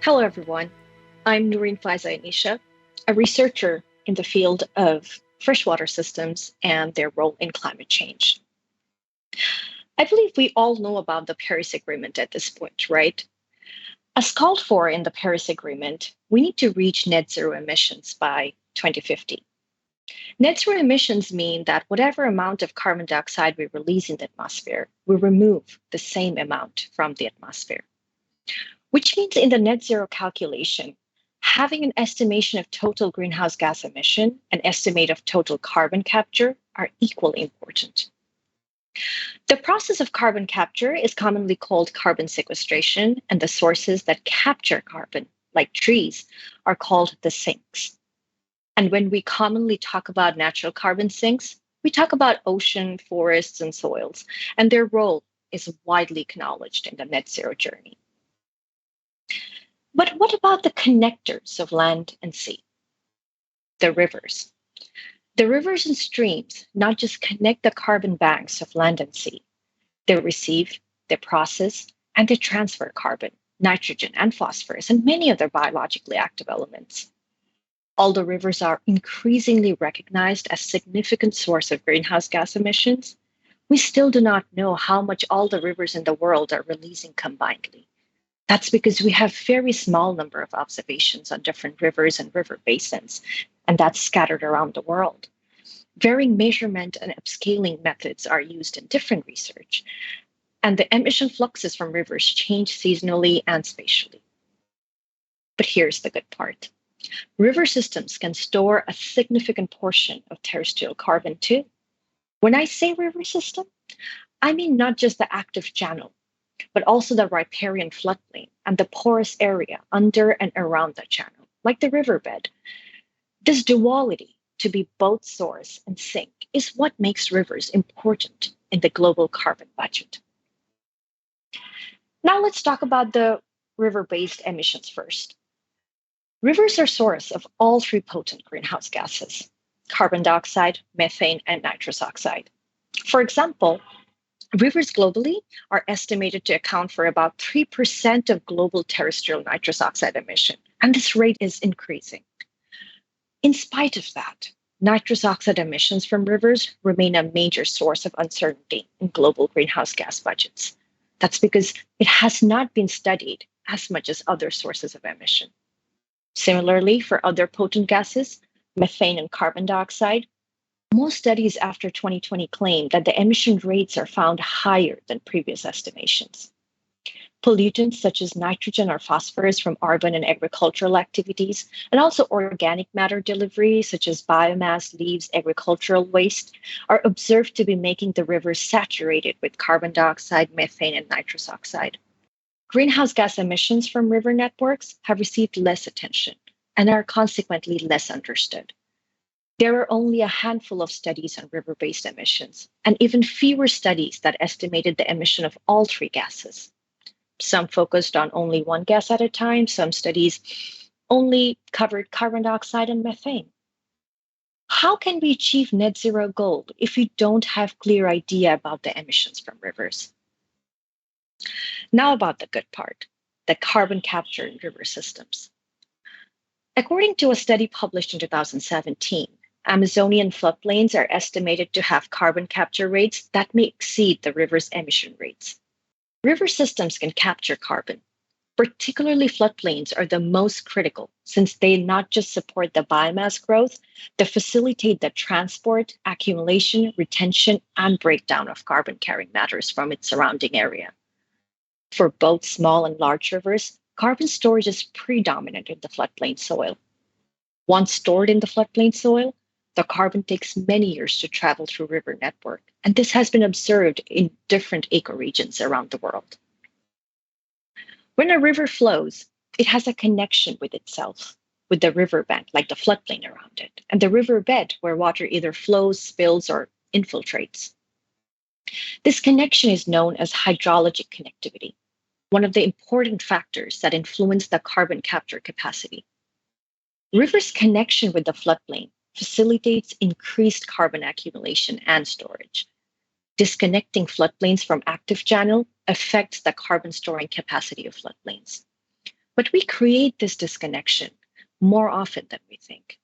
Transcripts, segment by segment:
Hello, everyone. I'm Nureen Faiza Anisha, a researcher in the field of freshwater systems and their role in climate change. I believe we all know about the Paris Agreement at this point, right? As called for in the Paris Agreement, we need to reach net zero emissions by 2050. Net zero emissions mean that whatever amount of carbon dioxide we release in the atmosphere, we remove the same amount from the atmosphere. Which means in the net zero calculation, having an estimation of total greenhouse gas emission and estimate of total carbon capture are equally important. The process of carbon capture is commonly called carbon sequestration, and the sources that capture carbon, like trees, are called the sinks. And when we commonly talk about natural carbon sinks, we talk about ocean, forests, and soils, and their role is widely acknowledged in the net zero journey. But what about the connectors of land and sea? The rivers. The rivers and streams not just connect the carbon banks of land and sea, they receive, they process, and they transfer carbon, nitrogen, and phosphorus, and many other biologically active elements. Although rivers are increasingly recognized as a significant source of greenhouse gas emissions, we still do not know how much all the rivers in the world are releasing combinedly. That's because we have very small number of observations on different rivers and river basins, and that's scattered around the world. Varying measurement and upscaling methods are used in different research, and the emission fluxes from rivers change seasonally and spatially. But here's the good part. River systems can store a significant portion of terrestrial carbon too. When I say river system, I mean not just the active channel, but also the riparian floodplain and the porous area under and around the channel, like the riverbed. This duality, to be both source and sink, is what makes rivers important in the global carbon budget. Now let's talk about the river-based emissions first. Rivers are source of all three potent greenhouse gases: carbon dioxide, methane, and nitrous oxide. For example, rivers globally are estimated to account for about 3% of global terrestrial nitrous oxide emission, and this rate is increasing. In spite of that, nitrous oxide emissions from rivers remain a major source of uncertainty in global greenhouse gas budgets. That's because it has not been studied as much as other sources of emission. Similarly, for other potent gases, methane and carbon dioxide, most studies after 2020 claim that the emission rates are found higher than previous estimations. Pollutants such as nitrogen or phosphorus from urban and agricultural activities, and also organic matter delivery such as biomass, leaves, agricultural waste, are observed to be making the rivers saturated with carbon dioxide, methane, and nitrous oxide. Greenhouse gas emissions from river networks have received less attention and are consequently less understood. There are only a handful of studies on river-based emissions, and even fewer studies that estimated the emission of all three gases. Some focused on only one gas at a time, some studies only covered carbon dioxide and methane. How can we achieve net zero goal if we don't have clear idea about the emissions from rivers? Now about the good part, the carbon capture in river systems. According to a study published in 2017, Amazonian floodplains are estimated to have carbon capture rates that may exceed the river's emission rates. River systems can capture carbon. Particularly floodplains are the most critical since they not just support the biomass growth, they facilitate the transport, accumulation, retention, and breakdown of carbon-carrying matters from its surrounding area. For both small and large rivers, carbon storage is predominant in the floodplain soil. Once stored in the floodplain soil, the carbon takes many years to travel through river network, and this has been observed in different ecoregions around the world. When a river flows, it has a connection with itself, with the riverbank, like the floodplain around it, and the riverbed, where water either flows, spills, or infiltrates. This connection is known as hydrologic connectivity, one of the important factors that influence the carbon capture capacity. Rivers' connection with the floodplain facilitates increased carbon accumulation and storage. Disconnecting floodplains from active channel affects the carbon storing capacity of floodplains. But we create this disconnection more often than we think.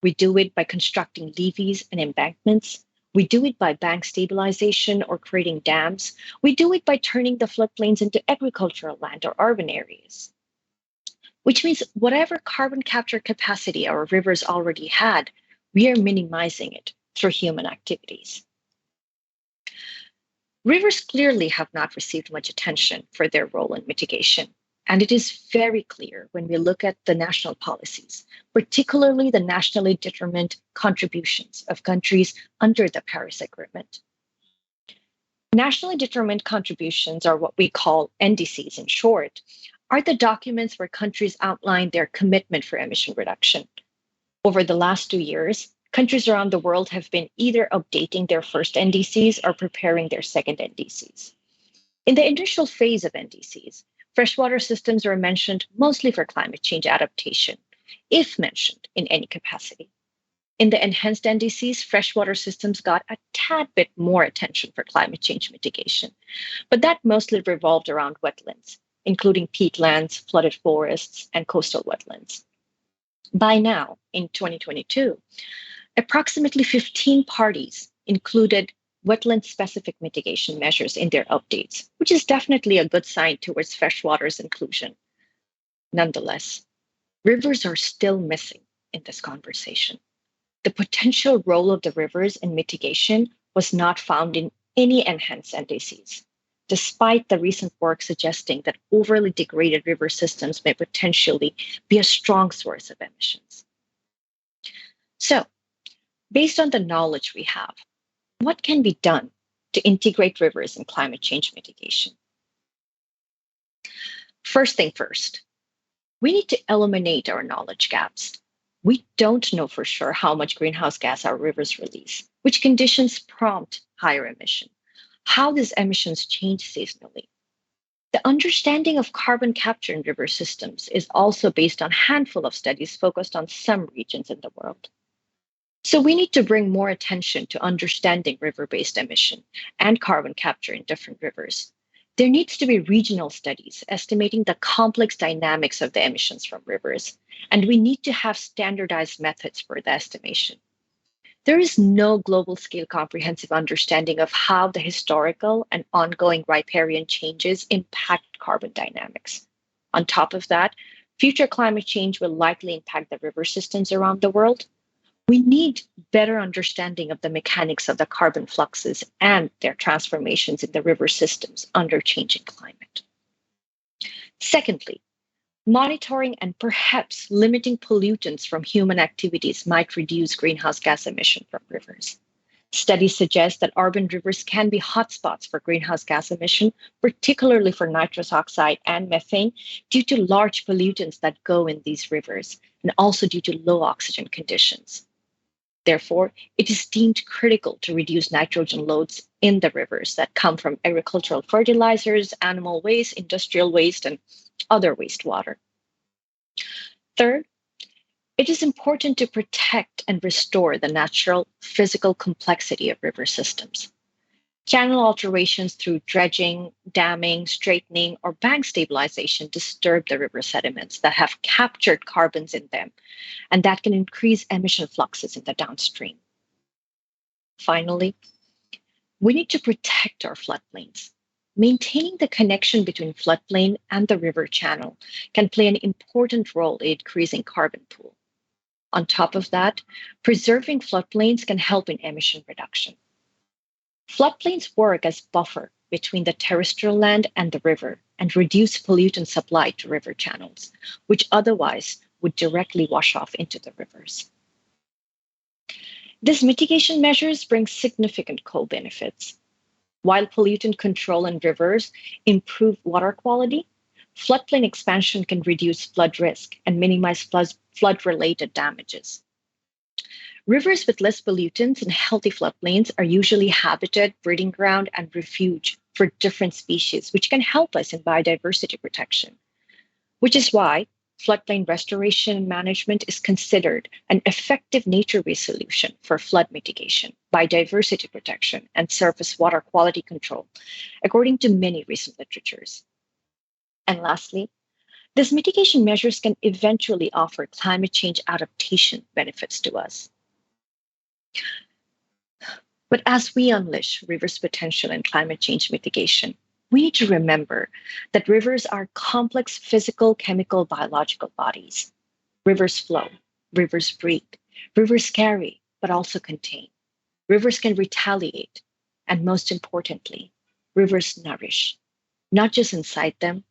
We do it by constructing levees and embankments. We do it by bank stabilization or creating dams. We do it by turning the floodplains into agricultural land or urban areas, which means whatever carbon capture capacity our rivers already had, we are minimizing it through human activities. Rivers clearly have not received much attention for their role in mitigation. And it is very clear when we look at the national policies, particularly the nationally determined contributions of countries under the Paris Agreement. Nationally determined contributions, or what we call NDCs in short, are the documents where countries outline their commitment for emission reduction. Over the last 2 years, countries around the world have been either updating their first NDCs or preparing their second NDCs. In the initial phase of NDCs, freshwater systems were mentioned mostly for climate change adaptation, if mentioned in any capacity. In the enhanced NDCs, freshwater systems got a tad bit more attention for climate change mitigation, but that mostly revolved around wetlands, including peatlands, flooded forests, and coastal wetlands. By now, in 2022, approximately 15 parties included wetland-specific mitigation measures in their updates, which is definitely a good sign towards freshwater's inclusion. Nonetheless, rivers are still missing in this conversation. The potential role of the rivers in mitigation was not found in any enhanced NDCs, despite the recent work suggesting that overly degraded river systems may potentially be a strong source of emissions. So, based on the knowledge we have, what can be done to integrate rivers in climate change mitigation? First thing first, we need to eliminate our knowledge gaps. We don't know for sure how much greenhouse gas our rivers release, which conditions prompt higher emission, how these emissions change seasonally. The understanding of carbon capture in river systems is also based on a handful of studies focused on some regions in the world. So we need to bring more attention to understanding river-based emission and carbon capture in different rivers. There needs to be regional studies estimating the complex dynamics of the emissions from rivers, and we need to have standardized methods for the estimation. There is no global scale comprehensive understanding of how the historical and ongoing riparian changes impact carbon dynamics. On top of that, future climate change will likely impact the river systems around the world. We need better understanding of the mechanics of the carbon fluxes and their transformations in the river systems under changing climate. Secondly, monitoring and perhaps limiting pollutants from human activities might reduce greenhouse gas emission from rivers. Studies suggest that urban rivers can be hotspots for greenhouse gas emission, particularly for nitrous oxide and methane, due to large pollutants that go in these rivers, and also due to low oxygen conditions. Therefore, it is deemed critical to reduce nitrogen loads in the rivers that come from agricultural fertilizers, animal waste, industrial waste, and other wastewater. Third, it is important to protect and restore the natural physical complexity of river systems. Channel alterations through dredging, damming, straightening, or bank stabilization disturb the river sediments that have captured carbons in them, and that can increase emission fluxes in the downstream. Finally, we need to protect our floodplains. Maintaining the connection between floodplain and the river channel can play an important role in increasing carbon pool. On top of that, preserving floodplains can help in emission reduction. Floodplains work as buffer between the terrestrial land and the river and reduce pollutant supply to river channels, which otherwise would directly wash off into the rivers. These mitigation measures bring significant co-benefits. While pollutant control in rivers improve water quality, floodplain expansion can reduce flood risk and minimize flood-related damages. Rivers with less pollutants and healthy floodplains are usually habitat, breeding ground, and refuge for different species, which can help us in biodiversity protection. Which is why floodplain restoration and management is considered an effective nature-based solution for flood mitigation, biodiversity protection, and surface water quality control, according to many recent literatures. And lastly, These mitigation measures can eventually offer climate change adaptation benefits to us. But as we unleash rivers' potential in climate change mitigation, we need to remember that rivers are complex physical, chemical, biological bodies. Rivers flow, rivers breathe, rivers carry, but also contain. Rivers can retaliate, and most importantly, rivers nourish, not just inside them,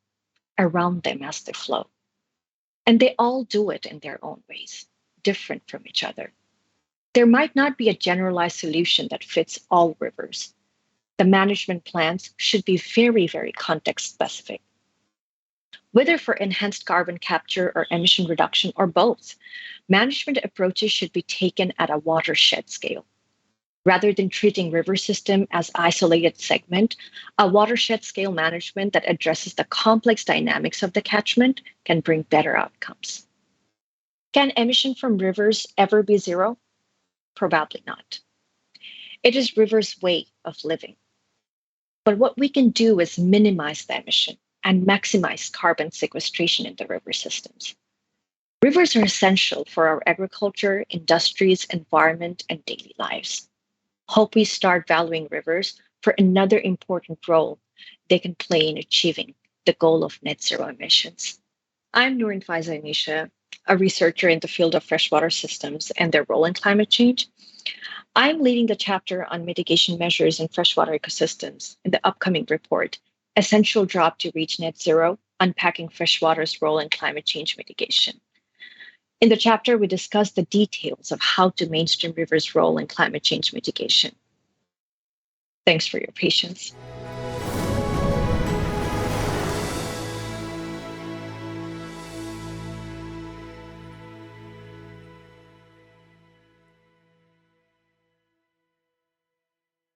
around them as they flow. And they all do it in their own ways, different from each other. There might not be a generalized solution that fits all rivers. The management plans should be very, very context specific. Whether for enhanced carbon capture or emission reduction or both, management approaches should be taken at a watershed scale. Rather than treating river system as isolated segment, a watershed scale management that addresses the complex dynamics of the catchment can bring better outcomes. Can emission from rivers ever be zero? Probably not. It is rivers' way of living. But what we can do is minimize the emission and maximize carbon sequestration in the river systems. Rivers are essential for our agriculture, industries, environment, and daily lives. Hope we start valuing rivers for another important role they can play in achieving the goal of net zero emissions. I'm Nureen Faiza Anisha, a researcher in the field of freshwater systems and their role in climate change. I'm leading the chapter on mitigation measures in freshwater ecosystems in the upcoming report, Essential Job to Reach Net Zero, Unpacking Freshwater's Role in Climate Change Mitigation. In the chapter, we discuss the details of how to mainstream rivers' role in climate change mitigation. Thanks for your patience.